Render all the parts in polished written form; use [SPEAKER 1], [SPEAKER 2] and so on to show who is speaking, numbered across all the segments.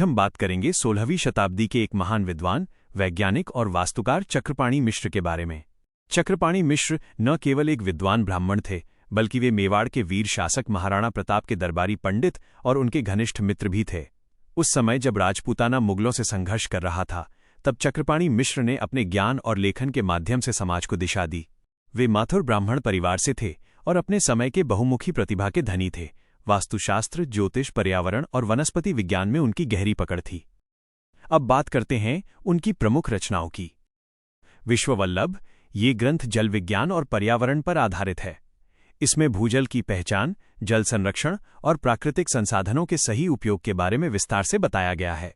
[SPEAKER 1] हम बात करेंगे 16वीं शताब्दी के एक महान विद्वान, वैज्ञानिक और वास्तुकार चक्रपाणि मिश्र के बारे में। चक्रपाणि मिश्र न केवल एक विद्वान ब्राह्मण थे, बल्कि वे मेवाड़ के वीर शासक महाराणा प्रताप के दरबारी पंडित और उनके घनिष्ठ मित्र भी थे। उस समय जब राजपूताना मुगलों से संघर्ष कर रहा था, तब चक्रपाणि मिश्र ने अपने ज्ञान और लेखन के माध्यम से समाज को दिशा दी। वे माथुर ब्राह्मण परिवार से थे और अपने समय के बहुमुखी प्रतिभा के धनी थे। वास्तुशास्त्र, ज्योतिष, पर्यावरण और वनस्पति विज्ञान में उनकी गहरी पकड़ थी। अब बात करते हैं उनकी प्रमुख रचनाओं की। विश्ववल्लभ, ये ग्रंथ जल विज्ञान और पर्यावरण पर आधारित है। इसमें भूजल की पहचान, जल संरक्षण और प्राकृतिक संसाधनों के सही उपयोग के बारे में विस्तार से बताया गया है।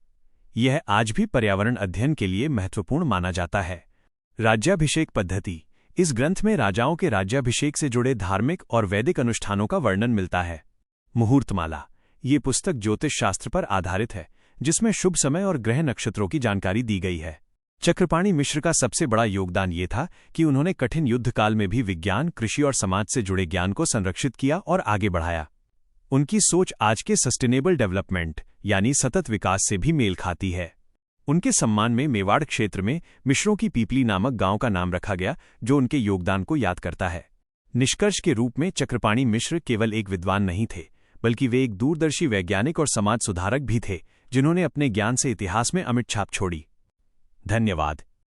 [SPEAKER 1] यह आज भी पर्यावरण अध्ययन के लिए महत्वपूर्ण माना जाता है। राज्याभिषेक पद्धति, इस ग्रंथ में राजाओं के राज्याभिषेक से जुड़े धार्मिक और वैदिक अनुष्ठानों का वर्णन मिलता है। मुहूर्तमाला, ये पुस्तक ज्योतिष शास्त्र पर आधारित है, जिसमें शुभ समय और ग्रह नक्षत्रों की जानकारी दी गई है। चक्रपाणि मिश्र का सबसे बड़ा योगदान ये था कि उन्होंने कठिन युद्ध काल में भी विज्ञान, कृषि और समाज से जुड़े ज्ञान को संरक्षित किया और आगे बढ़ाया। उनकी सोच आज के सस्टेनेबल डेवलपमेंट यानी सतत विकास से भी मेल खाती है। उनके सम्मान में मेवाड़ क्षेत्र में मिश्रों की पीपली नामक गांव का नाम रखा गया, जो उनके योगदान को याद करता है। निष्कर्ष के रूप में चक्रपाणि मिश्र केवल एक विद्वान नहीं थे, बल्कि वे एक दूरदर्शी वैज्ञानिक और समाज सुधारक भी थे, जिन्होंने अपने ज्ञान से इतिहास में अमिट छाप छोड़ी। धन्यवाद।